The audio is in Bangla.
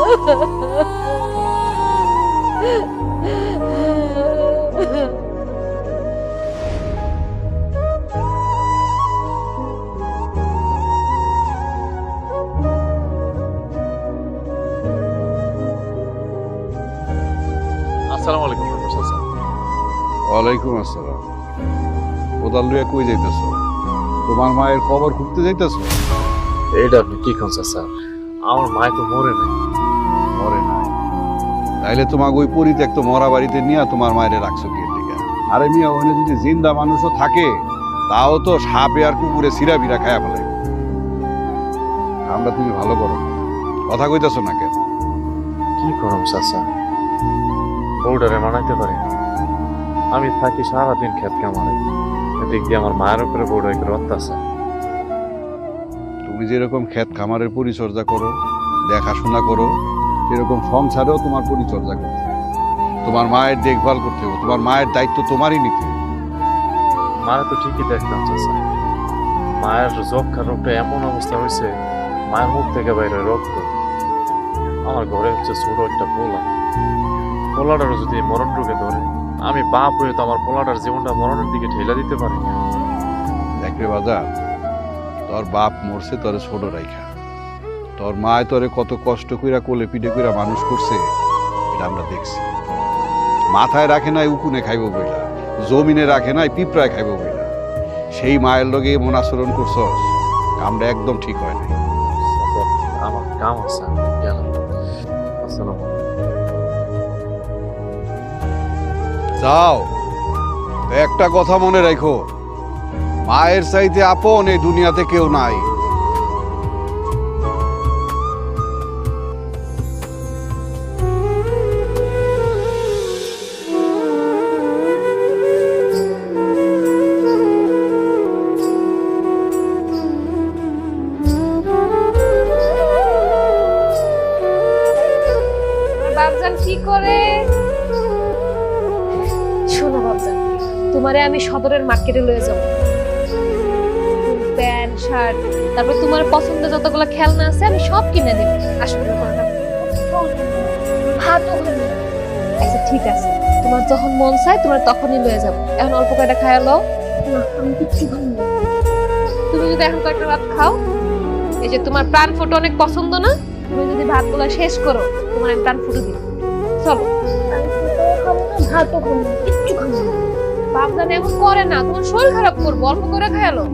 আসসালামু আলাইকুম প্রফেসর স্যার। ওয়ালাইকুম আসসালাম। কোদাল লইয়া কই যাইতেছ? তোমার মায়ের কবর খুঁজতে যাইতেছ? এইটা আপনি কি করছেন স্যার? আমার মায় তো মরে নাই। মরে নাই? তাইলে তোমাকে ওই পরিত্যক্ত মরা বাড়িতে নিয়ে তোমার মায়ের রাখছো কি দিকে? আরে মিয়া, ওখানে যদি জিন্দা মানুষও থাকে তাও তো সাপে আর কুকুরে সিরা বিরা খায়া ফেলে। আমরা তুমি ভালো করো, কথা কইতেছ না কেন? কি করম চাচা, বউডারে মানাইতে পারি না। আমি থাকি সারাদিন ক্ষেত কামাই, এদিক দিয়ে আমার মায়ের উপরে বউডার করে অত্যাচার। তুমি যেরকম ক্ষেত খামারের পরিচর্যা করো, দেখাশোনা করো, সেরকম সংসারেও তোমার পরিচর্যা করতে হবে। তোমার মায়ের দেখভাল করতে হবে, তোমার মায়ের দায়িত্ব তোমারই নিতে হবে। মায়ের তো ঠিকই দেখতাম চাচা, মায়ের যক্ষা রোগটা এমন অবস্থা হয়েছে, মায়ের মুখ থেকে বাইরে রক্ত। আমার ঘরে হচ্ছে ছোট একটা পোলা, পোলাটারও যদি মরণ রোগে ধরে, আমি বাপ হয়ে তো আমার পোলাটার জীবনটা মরণের দিকে ঠেলা দিতে পারি না। দেখবে বাজার, তোর বাপ মরছে তোরে ছোট রাইখা, তোর মায় তোরে কত কষ্ট কইরা কোলে পিঠে কইরা মানুষ করছে, এটা আমরা দেখছি। মাথায় রাখে নাই উকুনে খাইব বইলা, জমিনে রাখে নাই পিঁপড়ায় খাইব বইলা, সেই মায়ের লগে এমন আচরণ করছস, কামটা একদম ঠিক হয় নাই। আমার কাম আছে, আমি গেলাম। আসসালামু আলাইকুম। যাও, একটা কথা মনে রাখো, মায়ের চাইতে আপন এই দুনিয়াতে কেউ নাই। বাবজান কি করে? শোনো বাবজান, তোমারে আমি সদরের মার্কেটে লয়ে যাব। প্যান্ট শার্ট, তারপর তোমার পছন্দের যতগুলো খেলনা আছে আমি সব কিনে দেব। আসলে আচ্ছা ঠিক আছে, তোমার যখন মন চায় তোমার তখনই লয়ে যাব। এখন অল্প কয়টা খাইয়া লও। আমি কিচ্ছু খাই না। তুমি যদি এখন কয়েকটা ভাত খাও, এই যে তোমার প্রাণ ফুটো অনেক পছন্দ না, তুমি যদি ভাতগুলো শেষ করো তোমার আমি প্রাণ ফুটো দিই। চলো। ভাতও খাবো না, কিচ্ছু খাবো না। বাপদান এমন করে না, তোমার শরীর খারাপ করবো, অল্প করে খায়ালো।